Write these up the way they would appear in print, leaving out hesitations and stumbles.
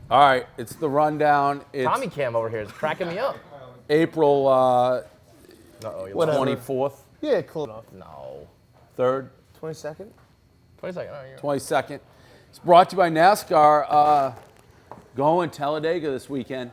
All right, it's the rundown. It's Tommy Cam over here is cracking me up. April Uh-oh, 24th, Yeah, close enough. No. 3rd, 22nd? 22nd. Oh, you're 22nd. It's brought to you by NASCAR. Going Talladega this weekend.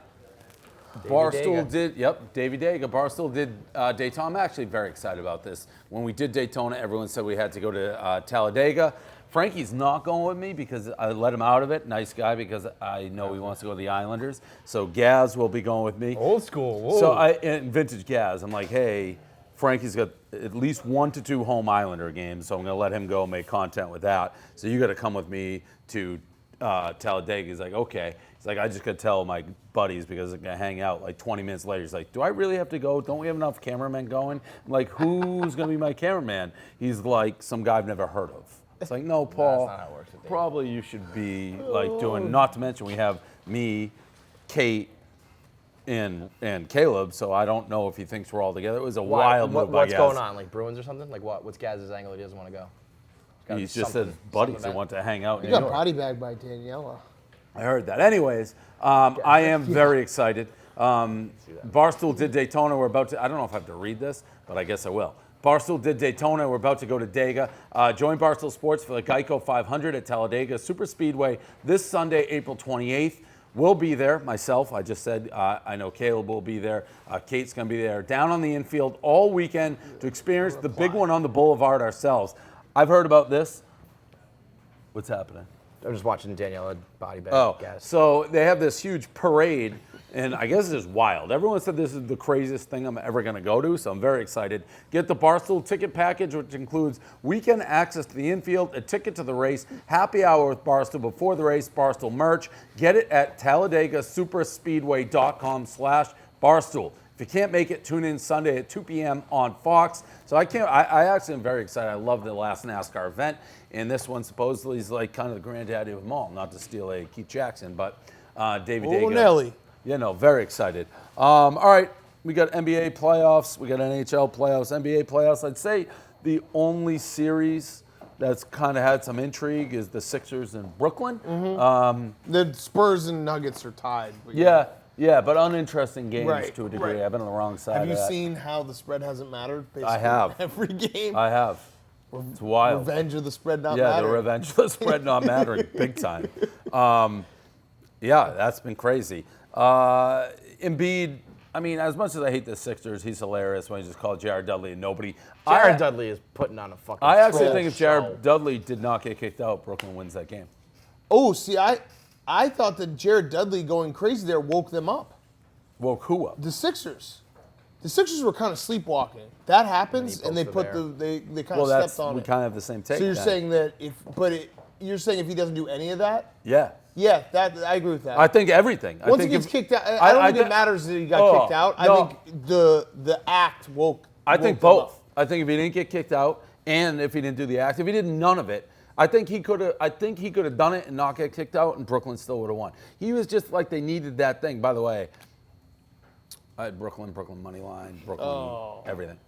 Barstool did, Davey Dega. Barstool did Daytona. I'm actually very excited about this. When we did Daytona, everyone said we had to go to Talladega. Frankie's not going with me because I let him out of it. Nice guy, because I know he wants to go to the Islanders. So Gaz will be going with me. old school. Whoa. So and vintage Gaz. I'm like, hey, Frankie's got at least 1 to 2 home Islander games, so I'm going to let him go make content with that. So you got to come with me to Talladega. He's like, okay. He's like, I just got to tell my buddies because they're going to hang out. Like 20 minutes later, he's like, do I really have to go? Don't we have enough cameramen going? I'm like, who's going to be my cameraman? He's like, some guy I've never heard of. It's like, no, Paul, that's not how it works with Dave. probably you should be like doing, not to mention we have me, Kate, and Caleb, so I don't know if he thinks we're all together. It was a wild move by What's Gaz. going on? Like Bruins or something? Like what's Gaz's angle? He doesn't want to go. He's just his buddies that want to hang out. He in got New York. body bagged by Daniela. I heard that. Anyways, I am very excited. Barstool did Daytona. We're about to, I don't know if I have to read this, but I guess I will. Barstool did Daytona. We're about to go to Dega. Join Barstool Sports for the Geico 500 at Talladega Super Speedway this Sunday, April 28th. We'll be there. Myself, I just said, I know Caleb will be there. Kate's going to be there. Down on the infield all weekend to experience the big one on the boulevard ourselves. I've heard about this. What's happening? I'm just watching Daniela body bag. Oh, Gaz. so they have this huge parade, and I guess it's wild. Everyone said this is the craziest thing I'm ever going to go to, so I'm very excited. Get the Barstool ticket package, which includes weekend access to the infield, a ticket to the race, happy hour with Barstool before the race, Barstool merch. Get it at TalladagaSuperspeedway.com/Barstool. If you can't make it, tune in Sunday at 2 p.m. on Fox. So I actually am very excited. I love the last NASCAR event, and this one supposedly is like kind of the granddaddy of them all. Not to steal a Keith Jackson, but Davey Dega. Nelly. Yeah, no, very excited. All right, we got NBA playoffs, we got NHL playoffs, NBA playoffs. I'd say the only series that's kind of had some intrigue is the Sixers in Brooklyn. The Spurs and Nuggets are tied. But Yeah, but uninteresting games Right, to a degree. right. I've been on the wrong side Have of you that. seen how the spread hasn't mattered? Basically I have. Every game. I have. It's wild. Revenge of the spread not Yeah, mattering. the revenge of the spread not mattering big time. Yeah, that's been crazy. Embiid, I mean, as much as I hate the Sixers, he's hilarious when he just called Jared Dudley and nobody. Jared Dudley is putting on a fucking I actually troll think if show. Jared Dudley did not get kicked out, Brooklyn wins that game. Oh, see, I thought that Jared Dudley going crazy there woke them up. Woke who up? The Sixers. The Sixers were kind of sleepwalking. That happens, and they poked put the they kind Well, of stepped on we it. kind of have the same take. So you're then. saying that you're saying if he doesn't do any of that? Yeah. Yeah, I agree with that. I think everything. Once he gets kicked out, I don't think it matters that he got kicked out. I no. think the act woke. I think them both. up. I think if he didn't get kicked out, and if he didn't do the act, if he did none of it, I think he could have. I think he could have done it and not get kicked out, and Brooklyn still would have won. He was just like they needed that thing. By the way, I had Brooklyn money line, Brooklyn, everything.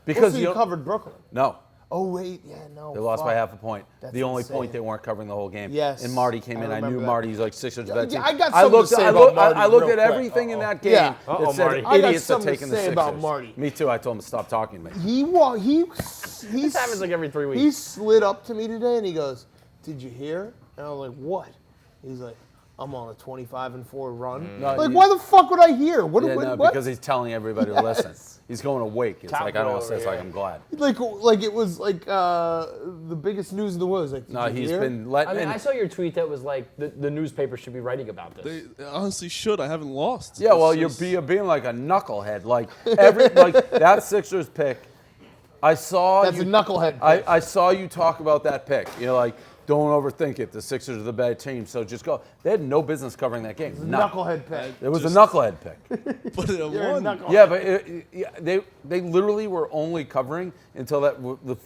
Because you covered Brooklyn. No, Oh wait, yeah, no. they lost by half a point. That's the only insane. point they weren't covering the whole game. Yes, And Marty came I in. I remember knew that. Marty. He's like Sixers Yeah, veteran. I got something to say about Marty I looked real at quick. everything in that game Yeah. that said Marty. I got idiots are something to taking the say Sixers. about Marty. Me too. I told him to stop talking to me. This happens like every 3 weeks. He slid up to me today and he goes, "Did you hear?" And I was like, "What?" He's like, "I'm on a 25-4 run." No, like, you- why the fuck would I hear? What? Yeah, what, no, what? because he's telling everybody to listen. He's going awake. It's Top like I don't want to row say. It's over like I'm glad. like it was like the biggest news in the world. It's like, did No, you he's hear? been letting. I mean, and- I saw your tweet that was like the newspaper should be writing about this. They honestly should. I haven't lost. Yeah, well, It's you're just- being like a knucklehead. Like like that Sixers pick. I saw That's you. a knucklehead pick. I saw you talk about that pick. You're like, don't overthink it. The Sixers are the bad team, so just go. They had no business covering that game. None. Knucklehead pick. It was Just- a knucklehead pick. But it You're a won. knucklehead. Yeah, but they literally were only covering until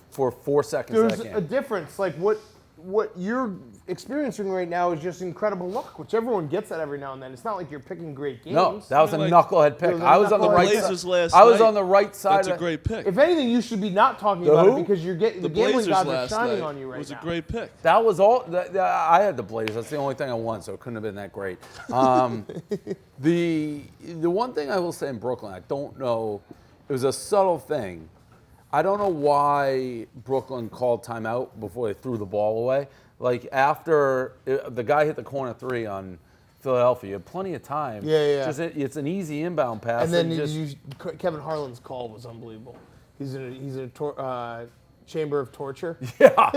for 4 seconds There's of that a game. difference. Like what what you're experiencing right now is just incredible luck, which everyone gets that every now and then. It's not like you're picking great games. No, that was a Like, knucklehead pick. was a I was on the knucklehead right Blazers side. last I was night, on the right side. That's a of- great pick. If anything, you should be not talking The about who? it because you're getting the gambling Blazers gods are last shining night on you right was now. a great pick. That was all. I had the Blazers. That's the only thing I won, so it couldn't have been that great. The one thing I will say in Brooklyn, I don't know. It was a subtle thing. I don't know why Brooklyn called timeout before they threw the ball away. Like after the guy hit the corner three on Philadelphia, you had plenty of time. Yeah. Just it's an easy inbound pass. And then just, Kevin Harlan's call was unbelievable. He's in a chamber of torture. yeah,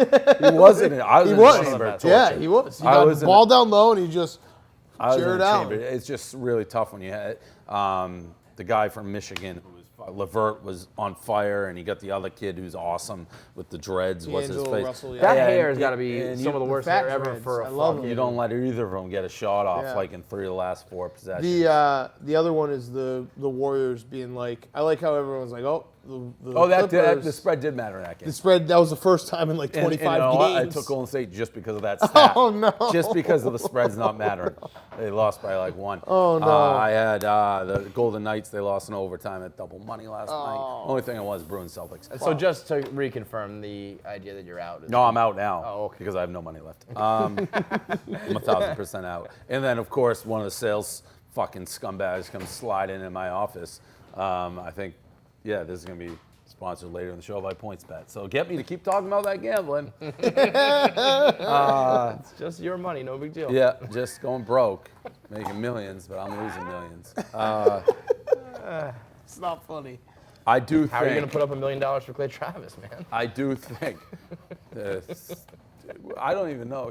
he wasn't. I was He in was. the chamber of Yeah, torture. he was. He I got was the in ball down low and he just I was in cheered the out. chamber. It's just really tough when you had the guy from Michigan who was Levert was on fire, and you got the other kid who's awesome with the dreads. What's his D'Angelo face? Russell, yeah. That Yeah, hair and- has got to be and some of the you- worst fat hair ever dreads. for I a love fucking. You don't let either of them get a shot off Yeah. like in 3 of the last 4 possessions. The other one is the Warriors being like, I like how everyone's like, oh, the the Clippers, spread did matter in that game. the spread, that was the first time in like And 25 you know what? I games. took Golden State just because of that stat. Oh, no. Just because of the spreads not mattering. They lost by like 1. Oh, no. I had the Golden Knights. They lost in overtime at double money last night. Only thing it was Bruins Celtics. So just to reconfirm the idea that you're out. Is No, I'm out now Oh, okay. because I have no money left. I'm 1,000% out. And then, of course, one of the sales fucking scumbags comes sliding in my office. I think, this is going to be sponsored later in the show by PointsBet. So get me to keep talking about that gambling. It's just your money, no big deal. Yeah, just going broke, making millions, but I'm losing millions. It's not funny. I do How are you going think. to put up $1 million for Clay Travis, man? I do think. I don't even know.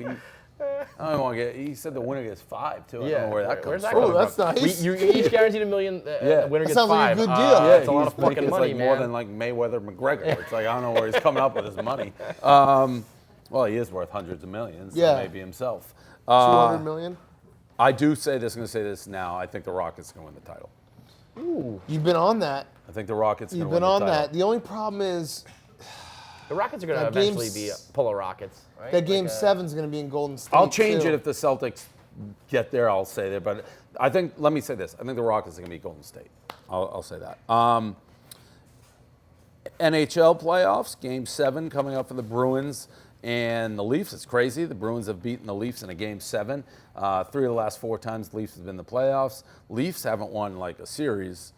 I don't want to get. He said the winner gets 5 too. I don't know where that where's comes that from. Oh, that's nice. You each guaranteed $1 million. Yeah. The winner That gets sounds like 5. a good deal. That's a lot of he's making fucking money, like man. more than like Mayweather McGregor. It's like I don't know where he's coming up with his money. Well, he is worth hundreds of millions. So Yeah. maybe himself. 200 million? I do say this. I'm going to say this now. I think the Rockets are going to win the title. You've been on that. I think the Rockets are You've going to been win the on title. that. The only problem is The Rockets are going to That eventually game's- be Polo Rockets, right? that game Like, 7's going to be in Golden State. I'll change too. it if the Celtics get there. I'll say that, but I think. Let me say this: I think the Rockets are going to beat Golden State. I'll say that. NHL playoffs, Game 7 coming up for the Bruins and the Leafs. It's crazy. The Bruins have beaten the Leafs in a Game 7. 3 of the last 4 times the Leafs have been in the playoffs. Leafs haven't won like a series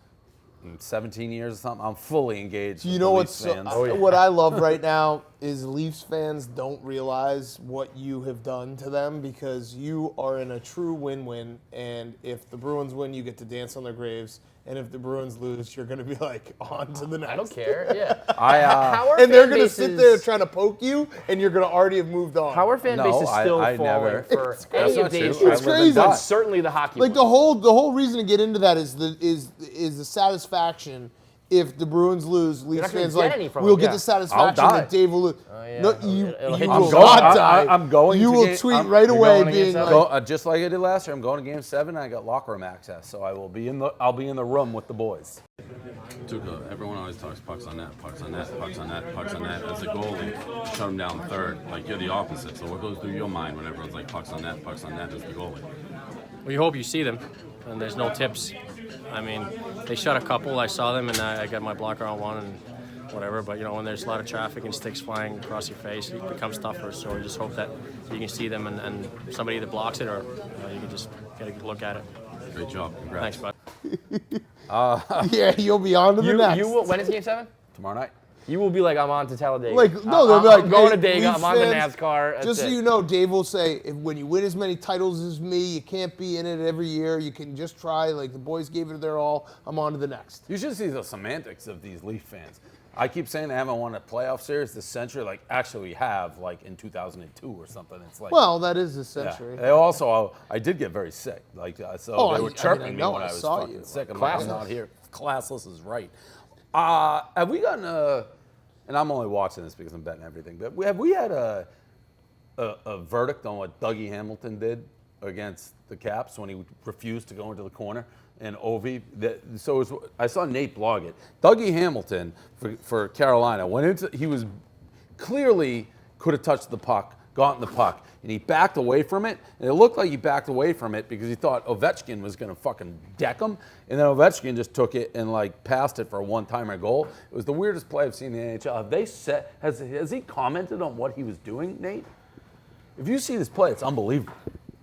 in 17 years or something. I'm fully engaged. You with know the what's Leafs fans. what I love right now is Leafs fans don't realize what you have done to them because you are in a true win-win. And if the Bruins win, you get to dance on their graves. And if the Bruins lose, you're going to be like, on to the next. I don't care. Yeah. I, And they're going to sit there trying to poke you, and you're going to already have moved on. How our fan No, base is still I falling never- for That's any not of true. Dave's I It's live and crazy. die. but certainly the hockey Like one. the whole reason to get into that is the satisfaction. If the Bruins lose, Leafs not gonna fans get like any from we'll it, get yeah. the satisfaction I'll die. that Dave will lose. yeah. No, It'll you hit will you. I'm not going- die. I'm going You to will get- tweet I'm- right You're away, going being against like, just like I did last year. I'm going to Game 7. I got locker room access, so I will be in the. I'll be in the room with the boys. Tuca, everyone always talks pucks on net, pucks on net, pucks on net, pucks on net. As a goalie, shut them down third. Like you're the opposite. So what goes through your mind when everyone's like pucks on net as the goalie? Well, you hope you see them, and there's no tips. I mean, they shot a couple. I saw them, and I got my blocker on one, and whatever. But when there's a lot of traffic and sticks flying across your face, it becomes tougher. So we just hope that you can see them, and somebody either blocks it or you can just get a good look at it. Great job. Congrats. Thanks, bud. yeah, you'll be on to the next. You will, when is Game 7? Tomorrow night. You will be like, I'm on to Talladega. Like, no, they'll be like, I'm going to "Hey, Dega. Leafs I'm on to fans, NASCAR. That's Just so it." you know, Dave will say, when you win as many titles as me, you can't be in it every year. You can just try. Like, the boys gave it their all. I'm on to the next. You should see the semantics of these Leaf fans. I keep saying they haven't won a playoff series this century. Like, actually, we have, like, in 2002 or something. It's like. Well, that is this yeah. century. They also, I did get very sick. Like, so Oh, they I were mean, chirping I me know, when I I was saw fucking you. sick. I'm like, I'm not here. Classless is right. Have we gotten and I'm only watching this because I'm betting everything, but have we had a verdict on what Dougie Hamilton did against the Caps when he refused to go into the corner and Ovi? I saw Nate blog it. Dougie Hamilton for Carolina went into. He was clearly could have touched the puck, gotten the puck, and he backed away from it, and it looked like he backed away from it because he thought Ovechkin was going to fucking deck him, and then Ovechkin just took it and like passed it for a one-timer goal. It was the weirdest play I've seen in the NHL. Have they said, has he commented on what he was doing, Nate? If you see this play, it's unbelievable.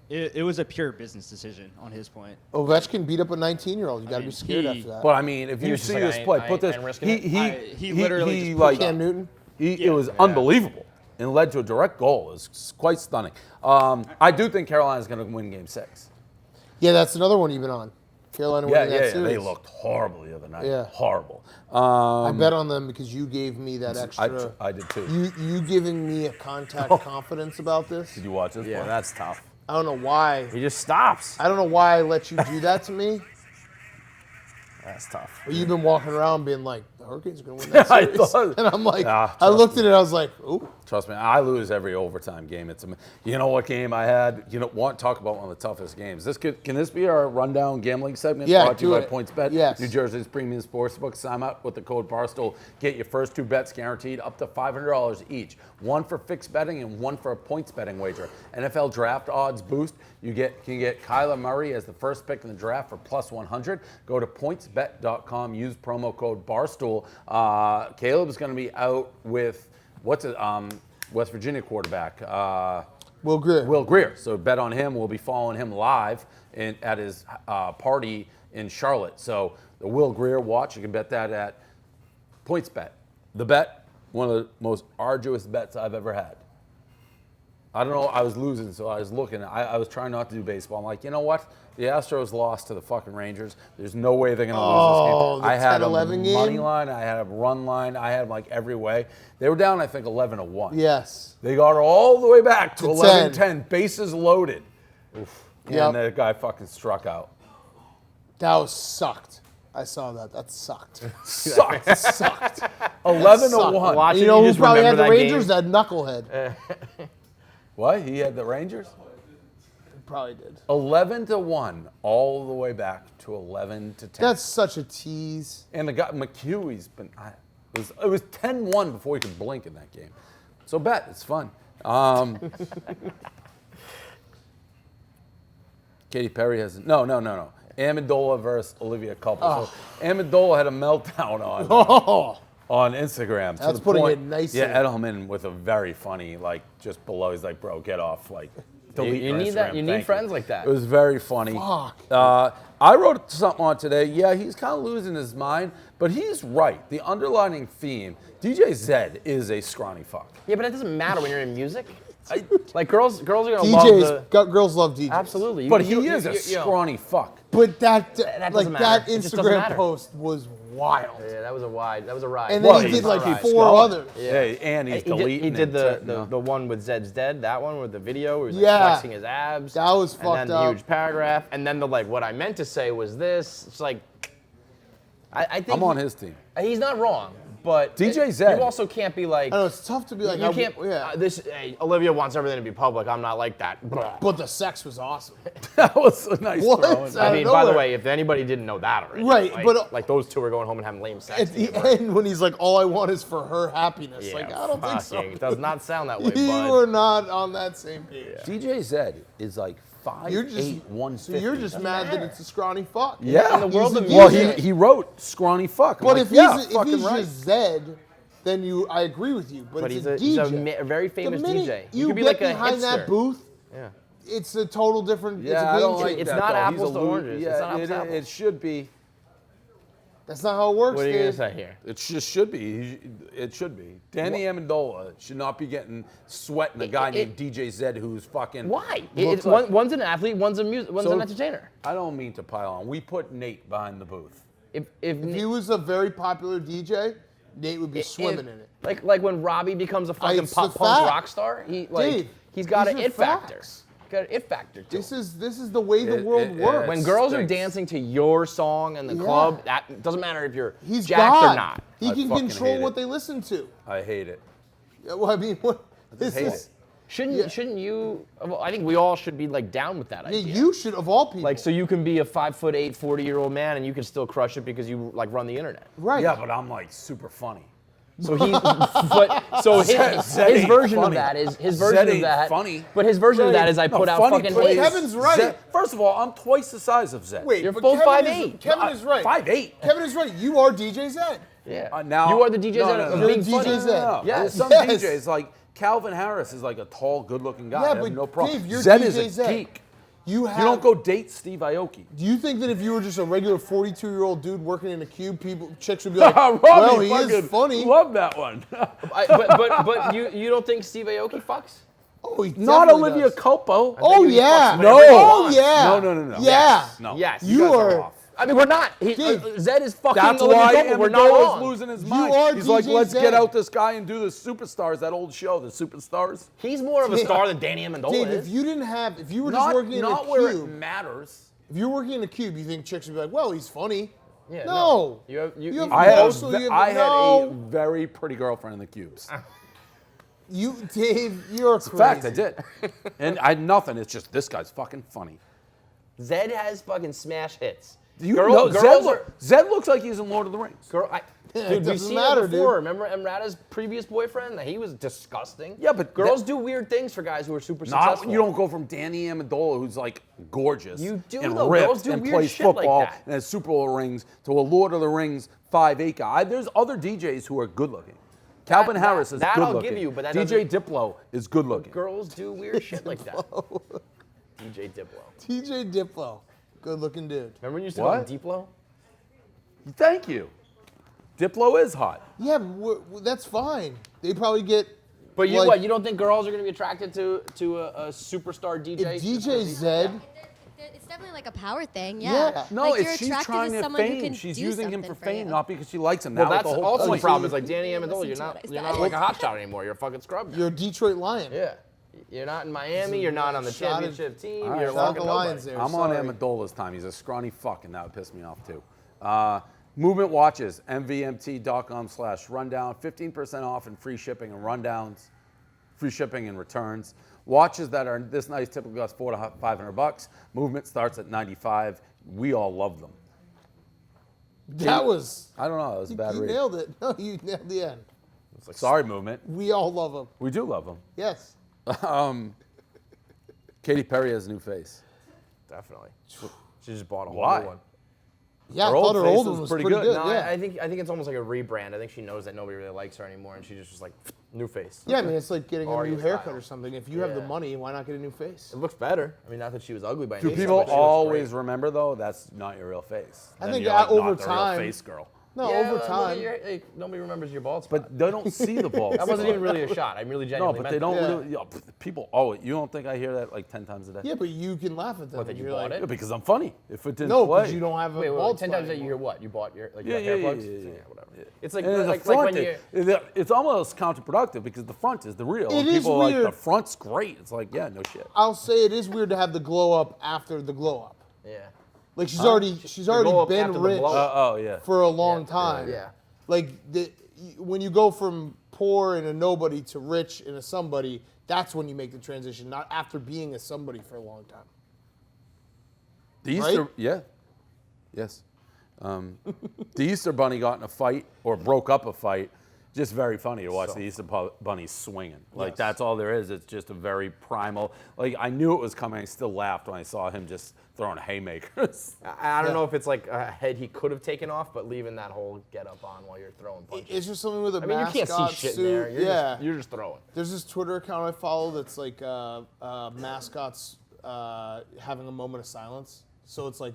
It was a pure business decision on his point. Ovechkin beat up a 19-year-old. You got to be scared after that. But I mean, if you was just see like, this I ain't- play, I put ain't- this, I ain't risking it. He literally just like Cam Newton. it was unbelievable and led to a direct goal. It was quite stunning. I do think Carolina's going to win Game 6. Yeah, that's another one you've been on. Carolina winning that series. They looked horrible the other night. Yeah. Horrible. I bet on them because you gave me that extra. I did too. You giving me a contact confidence about this. Did you watch this? Yeah, one? that's tough. I don't know why. He just stops. I don't know why I let you do that to me. That's tough. But you've been walking around being like, the Hurricanes are going to win that I series. thought- And I'm like, Nah, I looked at it, I was like, ooh. Trust me, I lose every overtime game. You know what game I had? Talk about one of the toughest games. Can this be our rundown gambling segment? Yeah, brought to you do by it. PointsBet, Yes. New Jersey's premium sportsbook. Sign up with the code Barstool. Get your first 2 bets guaranteed up to $500 each. One for fixed betting and one for a points betting wager. NFL draft odds boost. You can get Kyler Murray as the first pick in the draft for plus 100. Go to pointsbet.com. Use promo code Barstool. Caleb's going to be out with West Virginia quarterback. Will Greer. Will Greer. So bet on him. We'll be following him live at his party in Charlotte. So the Will Greer watch, you can bet that at PointsBet. The bet, one of the most arduous bets I've ever had. I don't know. I was losing, so I was looking. I was trying not to do baseball. I'm like, you know what? The Astros lost to the fucking Rangers. There's no way they're going to lose this game. the I had 10-11 a game? money line. I had a run line. I had like every way. They were down, I think, 11-1. Yes. They got all the way back to To 11-10, bases loaded. Oof. Yep. And that guy fucking struck out. That was sucked. I saw that. That sucked. Sucked. Sucked. 11-1. Watch And it, you know you who just probably had remember the that Rangers? game. That knucklehead. What? He had the Rangers? Probably did. 11-1, all the way back to 11-10. That's such a tease. And the guy McHugh, it was 10-1 before he could blink in that game. So bet, it's fun. Katy Perry has no. Amendola versus Olivia Culpo. So Amendola had a meltdown on Instagram. That's to the putting point, it nicely. Yeah, Edelman with a very funny, just below. He's like, bro, get off. Delete You your need that. Instagram. You need Thank friends like that. It was very funny. Fuck. I wrote something on today. Yeah, he's kind of losing his mind, but he's right. The underlining theme, DJ Zed is a scrawny fuck. Yeah, but it doesn't matter when you're in music. Like girls are gonna love Girls love DJs. absolutely. But he is a you know. scrawny fuck. But that doesn't matter. that It just doesn't Instagram matter. post was wild. Yeah, that was a ride. And then Well, he he's did like right. 4 others. Yeah, and he's deleting. He did and the one with Zed's Dead, that one with the video where he was Yeah. flexing his abs. That was and fucked then the up. huge paragraph, and then what I meant to say was this. It's like, I think I'm on his team. He's not wrong, but DJ Zed. you also can't be like. I know it's tough to be like, You can't. yeah. Hey, Olivia wants everything to be public. I'm not like that. Blah. But the sex was awesome. That was a nice What? throw in. I I don't mean, know by the where- way, if anybody didn't know that already, Right, like, but- like those two are going home and having lame sex. At the together. end, when he's like, all I want is for her happiness. Yeah, Like, I don't think so. fucking- It does not sound that way, You bud. are not on that same page. DJ Zed is like 5'8", You're just 150. So you're just mad that it's a scrawny fuck. Yeah. In the world He's a of Well, music- he wrote scrawny fuck. I'm But like, if yeah, he's fucking right. just Zed, then I agree with you. But But it's he's a a DJ. very famous the minute DJ. You could be get like a behind that hipster. booth, Yeah. it's a total different. Yeah, it's a I game don't like changer. It's that, not though. He's apples a to lo- oranges. Yeah, It's not apples to apples. it should be. That's not how it works. What are you gonna Dave. say here? It just should be. It should be. Danny Amendola should not be getting sweating a guy named DJ Zed who's fucking. Why? looks like- One's an athlete, one's an So- entertainer. I don't mean to pile on. We put Nate behind the booth. If If he was a very popular DJ, Nate would be swimming in it. Like when Robbie becomes a fucking It's pop the punk fact. rock star, he's Dave, got these an are it factor. facts. Got an it factor to This him. is the way the world it- works. When it girls are stinks. dancing to your song in the club, that doesn't matter if you're He's jacked God. or not. He I can fucking control hate what it. they listen to. I hate it. Yeah, well, I mean, this hate is. it. Shouldn't you? Well, I think we all should be like down with that Yeah, idea. you should of all people. Like, so you can be a 5'8", 40-year-old man and you can still crush it because you like run the internet. right. Yeah, but I'm like super funny. So his version of that is funny. But his version of that is I put out funny, fucking please. hate. Kevin's right. Zed, first of all, I'm twice the size of Zed. Wait, You're but both Kevin 5'8". Kevin is right. 5'8". Kevin is right. You are DJ Zed. Yeah. Now you are the DJ that no, are no, being You're funny. DJ Zed. No, Yes. Some Yes. DJs like Calvin Harris is like a tall, good-looking guy. Yeah, I have but no problem. Dave, you're Zed DJ is a Zed. geek. You You don't go date Steve Aoki. Do you think that if you were just a regular 42-year-old dude working in a cube, chicks would be like, Robbie well, he is fucking funny. Love that one. But you don't think Steve Aoki fucks? Oh, he Not definitely Olivia does. Culpo. Oh, yeah. No. Oh, yeah. No. Yeah. No. Yes. You You guys are are- off. I mean, we're not. Dave, Zed is fucking That's Olivia why Culpo. We're not Amendola wrong. is losing his You mind. are He's like, DJ let's Zed. get out this guy and do the Superstars, that old show, the Superstars. He's more of a star than Danny Amendola Dave, is. if you were just working in a Not where it cube, matters. if you're working in a cube, you think chicks would be like, well, he's funny. Yeah, No. You have I had, Also, you have- I had a no. very pretty girlfriend in the cubes. Dave, you're crazy. In fact, I did. And I had nothing. It's just this guy's fucking funny. Zed has fucking smash hits. You Girl- know, girls are- Zed looks like he's in Lord of the Rings. Dude, we've doesn't seen matter, it before. dude. Remember Emrata's previous boyfriend? He was disgusting. Yeah, but girls do weird things for guys who are super Not successful. you don't go from Danny Amendola, who's like gorgeous You do, and though. ripped Girls do and weird plays shit like football that. and has Super Bowl rings, to a Lord of the Rings 5'8" guy. There's other DJs who are good looking. Calvin Harris is that good I'll looking. give you, but that DJ doesn't- Diplo is good looking. Girls do weird shit like that. DJ Diplo. TJ Diplo. Good looking dude. Remember when you used to call him What? Diplo? Thank you. Diplo is hot. Yeah, that's fine. They probably get. But you like, what? You don't think girls are going to be attracted to a superstar DJ? If DJ Zed. It's definitely like a power thing, Yeah. yeah. No, like it's you're she's attracted trying to to someone who fame. can She's do using him something for fame, you. not because she likes him. Well, Now that's the whole also the point. problem. It's like Danny Amendola. Listen You're to not. what I You're said. not like a hotshot anymore. You're a fucking scrub. now. You're a Detroit Lion. Yeah. You're not in Miami. You're not on the Shot at- championship team. All right, You're a Shot fucking the Lions nobody. there. I'm sorry. on Amendola's time. He's a scrawny fuck, and that would piss me off too. Movement watches, mvmt.com/rundown, 15% off and free shipping and rundowns, free shipping and returns. Watches that are this nice typically cost $400 to $500. Movement starts at $95. We all love them. That was. I don't know. That was a bad You read. nailed it. No, you nailed the end. Sorry, Movement. We all love him. We do love them. Yes. Katy Perry has a new face. Definitely. She just bought a whole Why? new one. Yeah, Her I old thought her face old was one was pretty pretty good. good. No, Yeah. I think it's almost like a rebrand. I think she knows that nobody really likes her anymore, and she just was like, new face. Yeah, I mean, it's like getting a Or new your haircut style. or something. If you have the Yeah. money, why not get a new face? It looks better. I mean, not that she was ugly by any Do means. people but she looks always great. remember though? That's not your real face. I Then think you're like, over not the real time- face girl. No, Yeah, over look at time. nobody remembers your bald spot. But they don't see the balls. That wasn't even really a shot. I really No, genuinely but meant they don't. Yeah. Really, people. Oh, you don't think I hear that like 10 times a day? Yeah, but you can laugh at them. What, that you You're bought like, Yeah, because I'm funny. If it didn't No, play, because you don't have a Wait, bald 10 spot times that you anymore. hear what? You bought your like Yeah, you got hair yeah, plugs? yeah. Whatever. It's like And the like front, when you it's almost counterproductive because the front is the real. It and is people are like weird. the front's great. It's like, yeah, no shit. I'll say it is weird to have the glow up after the glow up. yeah. Like she's already glow up been after the rich blow up. Oh yeah. for a long time. Yeah. Like when you go from poor and a nobody to rich and a somebody, that's when you make the transition, not after being a somebody for a long time. The Easter, Right? yeah, yes. The Easter Bunny got in a fight or broke up a fight. Just very funny to watch the Easter Bunny swinging. Like Yes. that's all there is. It's just a very primal. Like I knew it was coming. I still laughed when I saw him just throwing haymakers. I don't know if it's like a head he could have taken off, but leaving that whole get up on while you're throwing punches. It's just something with a I mean, you can't mascot see shit suit. in there. Yeah. You're just throwing. There's this Twitter account I follow that's like mascots having a moment of silence. So it's like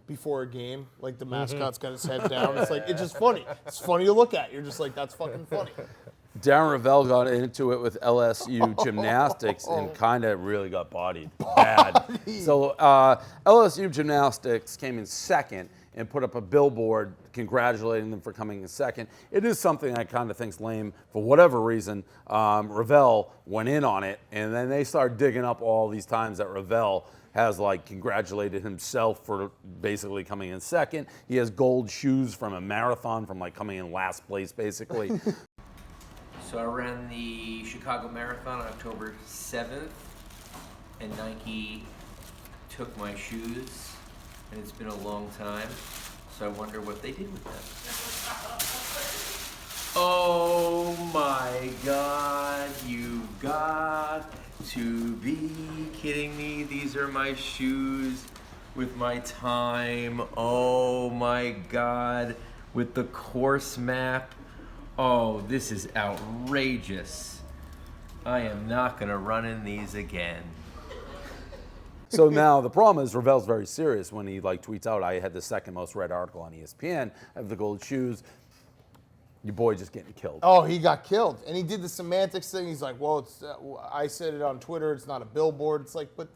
before a game, like the mascot's got his head down. It's like, it's just funny. It's funny to look at. You're just like, that's fucking funny. Darren Ravel got into it with LSU gymnastics and kind of really got bodied bad. So LSU gymnastics came in second and put up a billboard congratulating them for coming in second. It is something I kind of think's lame for whatever reason. Ravel went in on it, and then they started digging up all these times that Ravel has like congratulated himself for basically coming in second. He has gold shoes from a marathon from like coming in last place basically. So I ran the Chicago Marathon on October 7th, and Nike took my shoes, and it's been a long time, so I wonder what they did with them. So I ran the Chicago Marathon on October 7th, and Nike took my shoes, and it's been a long time, so I wonder what they did with them. So I ran the Chicago Marathon on October 7th, and Nike took my shoes, and it's been a long time, so I wonder what they did with them. Oh my God, you got to be kidding me. These are my shoes with my time. Oh my God, with the course map. Oh, this is outrageous. I am not gonna run in these again. So now the problem is Ravel's very serious when he tweets out, I had the second most read article on ESPN. I have the gold shoes. Your boy just getting killed. Oh, he got killed. And he did the semantics thing. He's like, well, it's I said it on Twitter. It's not a billboard. It's like, but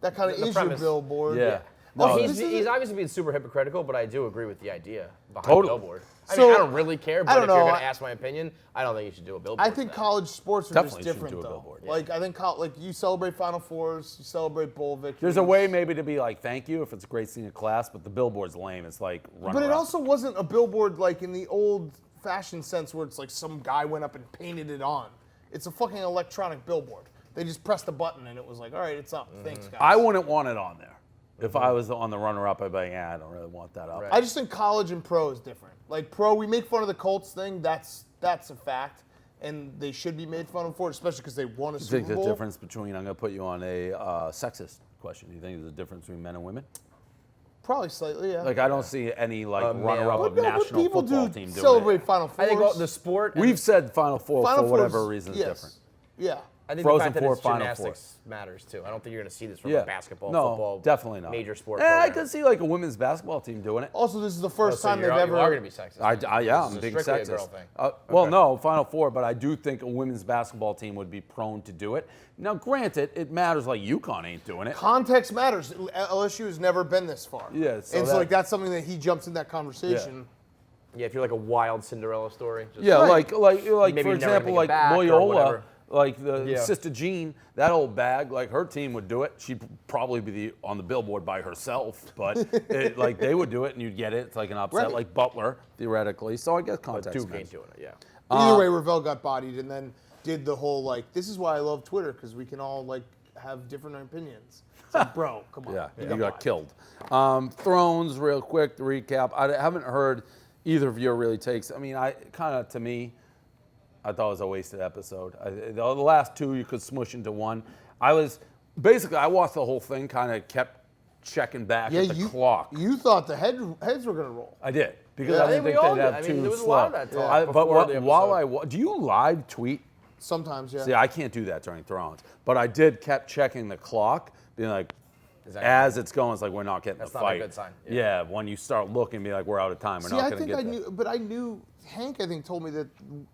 that kind of is premise. your billboard. Yeah. Well, No, he's obviously being super hypocritical, but I do agree with the idea behind Totally. the billboard. I So, mean, I don't really care, but I don't if you're know. going to ask my opinion, I don't think you should do a billboard. I think for that. college sports are Definitely just shouldn't different, do a though. billboard. Like, I think you celebrate Final Fours, you celebrate bowl victories. There's a way maybe to be like, thank you if it's a great senior class, but the billboard's lame. It's like run But it around. also wasn't a billboard like in the old-fashioned sense where it's like some guy went up and painted it on. It's a fucking electronic billboard. They just pressed a button and it was like, all right, it's up. Thanks, guys. I wouldn't want it on there. If I was on the runner-up, I'd be like, I don't really want that up. Right. I just think college and pro is different. Like pro, we make fun of the Colts thing. That's a fact, and they should be made fun of for it, especially because they won a I Super think the Bowl. difference between, I'm going to put you on a sexist question. Do you think there's a difference between men and women? Probably slightly, yeah. Like, I don't see any runner-up but of no, but national people football do team doing celebrate it. Final Fours. I think the sport. We've said Final Four Final for whatever Fours, reason is yes. different. Yeah. I think Frozen the fact that Four, it's Final gymnastics matters too. I don't think you're going to see this from Yeah. a basketball, no, football, definitely not. major sport. Yeah, I program. could see like a women's basketball team doing it. Also, this is the first So time you're, they've you ever. are going to be sexist. Yeah, This I'm is being strictly a sexist. girl thing. Well, Okay. no, Final Four, but I do think a women's basketball team would be prone to do it. Now, granted, it matters like UConn ain't doing it. Context matters. LSU has never been this far. Yeah, so and so that- like that's something that he jumps in that conversation. Yeah, if you're like a wild Cinderella story. Just Yeah, Right. like Maybe for never example, make it like back or Loyola, whatever. like the Yeah. Sister Jean, that old bag, like her team would do it. She'd probably be on the billboard by herself, but like they would do it and you'd get it. It's like an upset, Right. like Butler theoretically. So I guess context Duke matters. ain't doing it. Yeah. Either way, Ravel got bodied and then did the whole like, this is why I love Twitter because we can all like have different opinions. It's like, bro, come on. Yeah, you got bodied. killed. Thrones, real quick to recap. I haven't heard either of your really takes. I mean, to me, I thought it was a wasted episode. The last two you could smush into one. I watched the whole thing, kind of kept checking back at the clock. You thought the heads were gonna roll. I did because Yeah. I I didn't think think we all they'd did. have I mean, too there was a slow. lot of that talk But before the while do you live tweet? Sometimes, yeah. See, I can't do that during Thrones, but I kept checking the clock, being like, that as it's going, it's like we're not getting That's the not a fight. good sign. Yeah, when you start looking, be like, we're out of time. We're See, not I going to think get I there. knew, but I knew Hank. I think told me that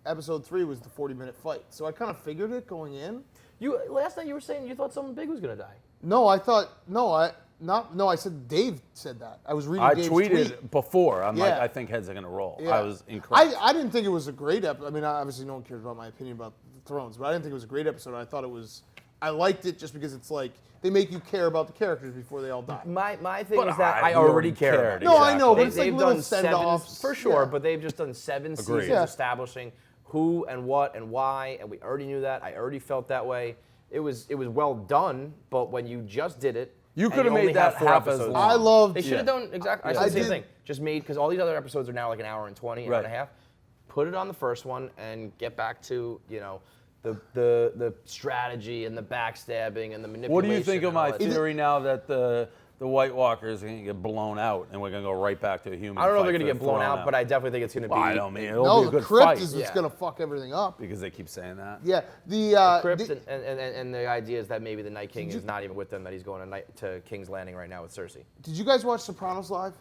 episode 3 was the 40-minute fight, so I kind of figured it going in. You last night you were saying you thought someone big was going to die. No, I thought I said Dave said that. I was reading. I Dave's tweeted tweet. before. I'm like, Yeah. I think heads are going to roll. Yeah. I was incorrect. I didn't think it was a great episode. I mean, obviously no one cares about my opinion about the Thrones, but I didn't think it was a great episode. I thought it was. I liked it just because it's like they make you care about the characters before they all die. My thing But is that I I already already care. cared. No, I know, but Exactly. it's like They've little done 7 send-offs. for sure, Yeah. but they've just done 7 seasons Yeah. establishing who and what and why, and we already knew that. I already felt that way. It was well done, but when you just did it, You and could have only made that have 4 half as episodes, long. I loved. They should have done exactly. I said I the same did. thing. Just made because all these other episodes are now like an hour and 20, an hour and a Right. half. Put it on the first one and get back to the strategy and the backstabbing and the manipulation. What do you think of and all my that. theory now that the White Walkers are going to get blown out and we're going to go right back to a human I don't know if fight they're gonna for get blown the out, throne but I definitely think it's gonna be. Well, I don't mean it'll No, be a the good crypt fight is what's Yeah. gonna fuck everything up. because they keep saying that. Yeah, the Crypt and the idea is that maybe the Night King is not even with them, that he's going to King's Landing right now with Cersei. Did you guys watch Sopranos live?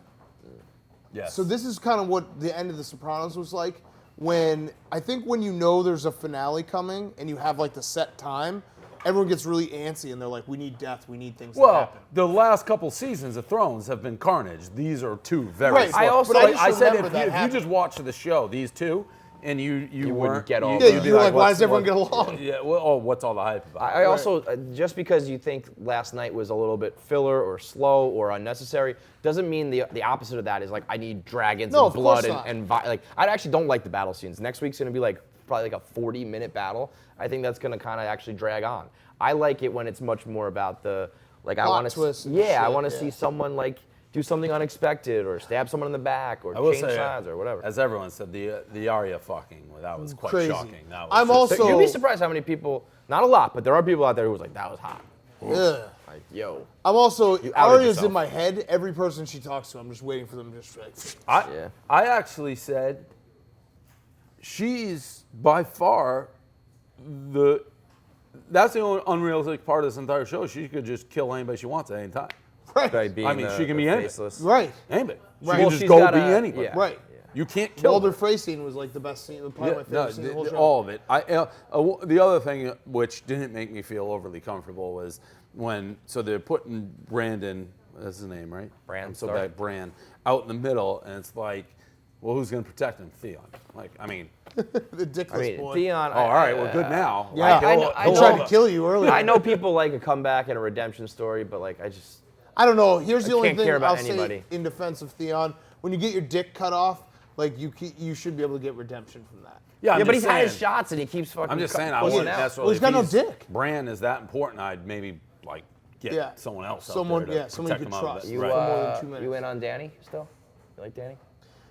Yes. So this is kind of what the end of The Sopranos was like. When you know there's a finale coming and you have like the set time, everyone gets really antsy and they're like, we need death, we need things to Well, happen. the last couple seasons of Thrones have been carnage. These are two very. Right, slow. I also- but I Like just I said, remember if that you happened. just watched the show, these two, and you wouldn't weren't get all you'd the- Yeah, be you're like, why what's- does everyone what- get along? Yeah. Well, what's all the hype about? I also, just because you think last night was a little bit filler or slow or unnecessary, doesn't mean the opposite of that is like, I need dragons No, and of course blood not. and like, I actually don't like the battle scenes. Next week's gonna be like, probably like a 40-minute battle. I think that's gonna kind of actually drag on. I like it when it's much more about the, like, I Plot want to, twists and yeah, I shit, want to yeah. see someone like do something unexpected or stab someone in the back or I will change say, sides or whatever. as everyone said, the Arya fucking, that was quite Crazy. shocking. That was I'm just- also. You'd be surprised how many people, not a lot, but there are people out there who was like, that was hot. Ugh. Like, yo. I'm also. outed Arya's yourself. in my head. Every person she talks to, I'm just waiting for them to just like. Yeah. I actually said she's by far that's the only unrealistic part of this entire show. She could just kill anybody she wants at any time. Right. By being I mean, she can be the anybody. faceless. Right. Anybody. She Right. can Well, just she's go got be a- anybody. yeah. Right. You can't kill Mulder her. Frey scene was like the best scene, probably my favorite scene in the whole show. All of it. The other thing which didn't make me feel overly comfortable was so they're putting Brandon, that's his name, right? Bran I'm so Stark. bad, Bran, out in the middle, and it's like, well, who's going to protect him? Theon. Like, I mean, The dickless boy. Theon. all right, we're good now. Yeah. Like, I know- I tried to kill you earlier. I know people like a comeback and a redemption story, but like I don't know. Here's the only can't thing care about I'll anybody. say in defense of Theon: when you get your dick cut off, like you should be able to get redemption from that. I'm yeah, but just he's had his saying- shots and he keeps fucking. I'm just saying, I pulling wouldn't out. necessarily. Well, he's got no if dick. Bran is that important, I'd maybe like get Yeah. someone else. Someone- out there to yeah, someone you protect could him out of trust. it. You, Right. for more than 2 minutes. you in on Danny still? You like Danny?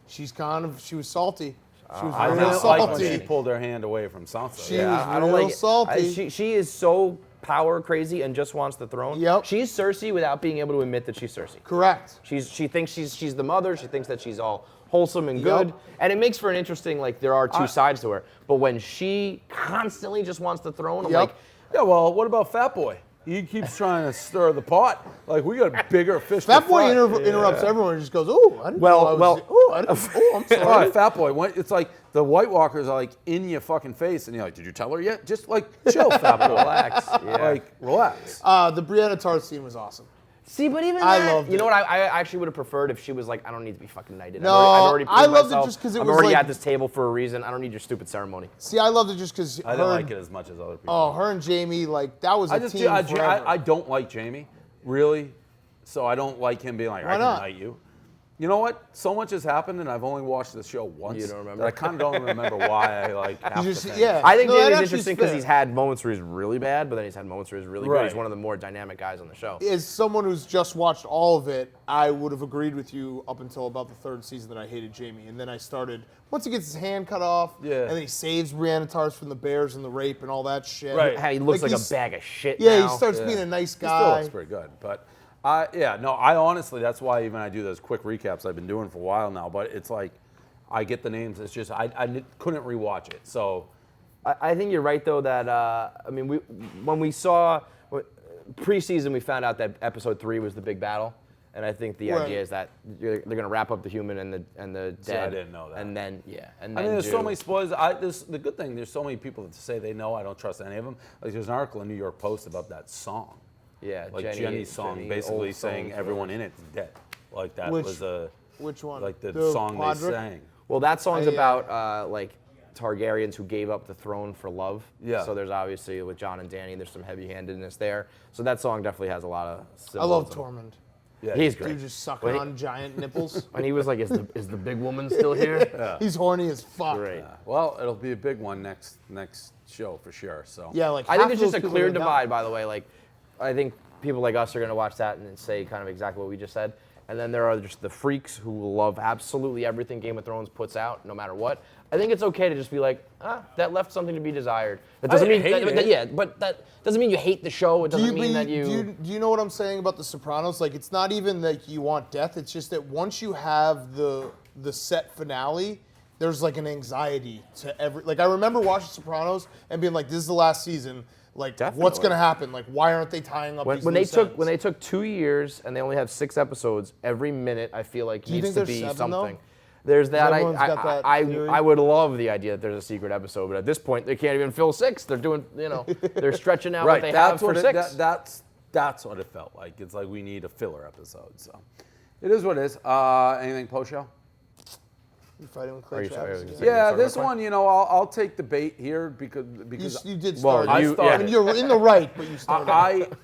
She was salty. She was I real didn't like when salty. she pulled her hand away from Sansa. She was I don't real like it. salty. She is so power crazy and just wants the throne. Yep. She's Cersei without being able to admit that she's Cersei. Correct. She thinks she's the mother. She thinks that she's all wholesome and good, and it makes for an interesting there are two sides to her. But when she constantly just wants the throne, I'm Yep. like, Yeah, well, what about Fat Boy? He keeps trying to stir the pot. Like, we got bigger fish to Fat boy fry. interrupts everyone and just goes, "Oh, I didn't Well- know I was, well- oh, I didn't, oh, I'm sorry." All right, Fat Boy. It's like the White Walkers are like in your fucking face, and you're like, did you tell her yet? Just like chill, Fat Boy. relax. Yeah. Like, relax. The Brianna Tarth scene was awesome. See, but even I that, loved you know it. what? I actually would have preferred if she was like, I don't need to be fucking knighted. No, I've already proved I loved it myself. just 'cause it I'm was already like- at this table for a reason. I don't need your stupid ceremony. See, I loved it just because I didn't like it as much as other people. Oh, her and Jamie, like that was a team forever. I don't like Jamie, really. So I don't like him being like, Why I not? can knight you. You know what? So much has happened, and I've only watched the show once. You don't remember? That I kind of don't remember why I like half just- the things. yeah. I think No, that Jamie's actually interesting is because fair. he's had moments where he's really bad, but then he's had moments where he's really good. Right. He's one of the more dynamic guys on the show. As someone who's just watched all of it, I would have agreed with you up until about the third season that I hated Jamie, and then I started once he gets his hand cut off, Yeah. and then he saves Brianna Tarth from the bears and the rape and all that shit. Right. How he looks like a he's- bag of shit Yeah, now. he starts being Yeah. a nice He still guy. looks pretty good, but I honestly, that's why even I do those quick recaps I've been doing for a while now. But it's like, I get the names. It's just I couldn't rewatch it. So I think you're right though that I mean when we saw preseason we found out that episode 3 was the big battle, and I think the Right. idea is that they're going to wrap up the human and the dead. See, I didn't know that. And then and I then mean, there's so do- many spoilers. The good thing, there's so many people that say they know. I don't trust any of them. Like there's an article in New York Post about that song. Yeah, Like Jenny's song, Jenny, basically old saying songs, everyone in it is dead. Like that Which- was a Which one? like the The song Podrick? they sang. Well, that song's Yeah. about like Targaryens who gave up the throne for love. Yeah. So there's obviously with Jon and Dany, there's some heavy-handedness there. So that song definitely has a lot of. I love symbolism. Tormund. Yeah, He's Dude great. just sucking When he- on giant nipples. When he was like, "Is the big woman still here?" He's horny as fuck. Great. Well, it'll be a big one next show for sure. So Yeah, like I half think of there's just those a people clear are gonna divide, die. by the way. Like, I think people like us are going to watch that and say kind of exactly what we just said. And then there are just the freaks who will love absolutely everything Game of Thrones puts out, no matter what. I think it's okay to just be like, that left something to be desired. That doesn't mean, hate it. yeah, but that doesn't mean you hate the show. It doesn't mean that do you know what I'm saying about The Sopranos? Like, it's not even that you want death. It's just that once you have the set finale, there's like an anxiety to every. Like, I remember watching Sopranos and being like, "This is the last season. Like, what's Definitely. gonna happen? Like, why aren't they tying up When, these when they loose took ends?" when they took 2 years and they only have 6 episodes, every minute I feel like you needs think to there's be 7 though? something. There's that. Everyone's got that theory? I would love the idea that there's a secret episode, but at this point they can't even fill 6. They're doing, they're stretching out what they have for 6. That's what it felt like. It's like we need a filler episode. So it is what it is. Anything post show? You fighting with Are Clay you sorry? Travis? I was again? gonna say- Yeah, Sorry, this what? one, I'll take the bait here because You did Well, start. you- I mean, you're in the right, but you started.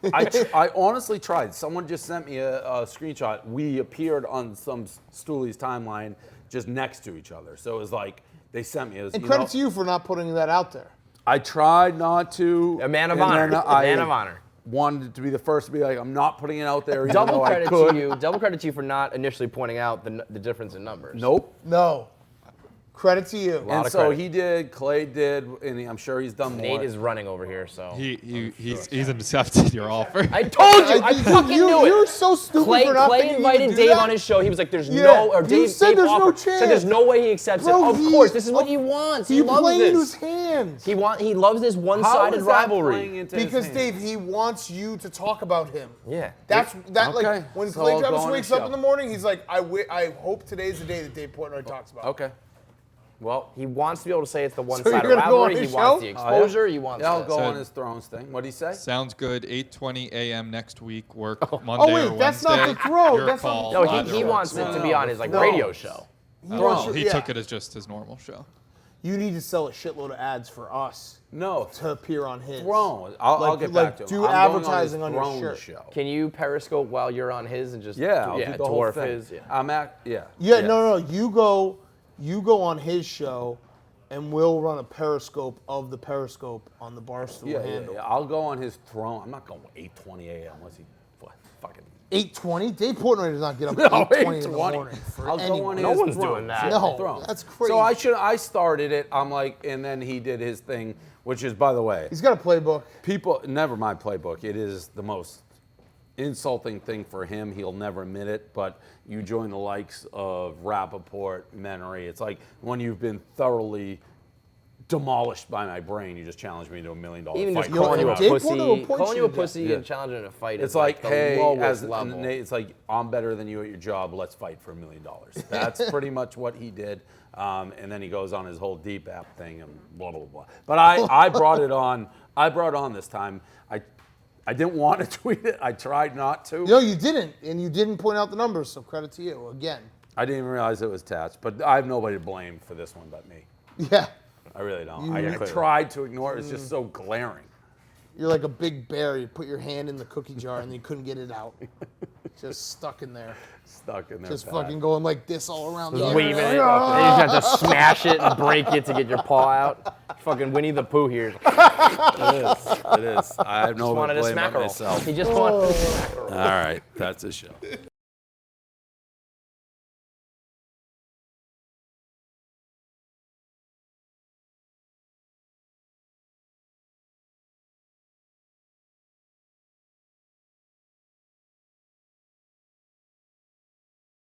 I honestly tried. Someone just sent me a screenshot. We appeared on some Stooley's timeline just next to each other. So it was like they sent me. It was, and credit to you for not putting that out there. I tried not to. A man of and honor. then A man of honor. wanted to be the first to be like, I'm not putting it out there even Double though I credit could. to you. Double credit to you for not initially pointing out the difference in numbers. Nope. No. Credit to you. And of so credit. he did, Clay did, and I'm sure he's done more. Nate is running over here, so. He's accepted your offer. I told you. I Dude, fucking knew it. You're so stupid Clay, for not Clay thinking you invited could do Dave that. on his show. He was like, "There's Yeah, no," or you Dave. said Dave there's no offered, chance. Said there's no way he accepts Bro, it. Of course, this is what he wants. He You're loves playing this. into his hands. He loves this How one-sided is that playing rivalry. into his Because hands? Dave, he wants you to talk about him. Yeah. That's that. Okay. Like when So Clay I'll go Travis on wakes his up show. in the morning, he's like, I hope today's the day that Dave Portnoy talks about. Okay. Well, He wants to be able to say it's the you're one-sided gonna go on rivalry. He his wants show? the exposure. He wants. yeah, I'll this. go So- on his Thrones thing. What'd he say? Sounds good. 8:20 a.m. next week. Work Monday Oh, wait, or that's Wednesday. not the throw. Your That's not call. the- No, Either he works. wants it to be on his No. radio show. He Yeah. took it as just his normal show. You need to sell a shitload of ads for us No. to appear on his. Throne. I'll Like- get like back to him. do I'm advertising going on on your his shirt. Thrones show. Can you Periscope while you're on his and just Yeah, I'll do the whole dwarf thing. his? Yeah. I'm at, yeah. Yeah, Yes. no. You go on his show, and we'll run a Periscope of the Periscope on the Barstool Yeah, handle. yeah. I'll go on his Throne. I'm not going 8:20 a.m. What's he? What? Fucking. 8:20. Dave Portnoy does not get up at No, 8:20 in the 8:20. morning for I'll go anyone. on No his one's Throne. doing that. No, Throne. that's crazy. So I started it. I'm like, and then he did his thing, which is, by the way, He's got a playbook. people never mind playbook. It is the most insulting thing for him. He'll never admit it, but you join the likes of Rappaport, Menery. It's like when you've been thoroughly demolished by my brain, you just challenge me to $1 million Even fight. just calling you a Dave pussy, Portnoy will point calling you you a to pussy death. and challenging a fight. It's is like, the hey, lowest as level. it's like, I'm better than you at your job. Let's fight for $1 million. That's pretty much what he did. And then he goes on his whole deep app thing and blah blah blah. But I brought it on. I brought it on this time. I didn't want to tweet it. I tried not to. No, you didn't, and you didn't point out the numbers. So credit to you again. I didn't even realize it was attached. But I have nobody to blame for this one but me. Yeah, I really don't. You- I tried to ignore it. It's just so glaring. you're like a big bear. You put your hand in the cookie jar and you couldn't get it out. Just stuck in there. Stuck in there. Just Pat. fucking going like this all around the Just area. waving it. And you just have to smash it and break it to get your paw out. Fucking Winnie the Pooh here. It is. I have no Wanted one to a blame but smackerel. myself. He just wanted a smackerel. All right. That's a show.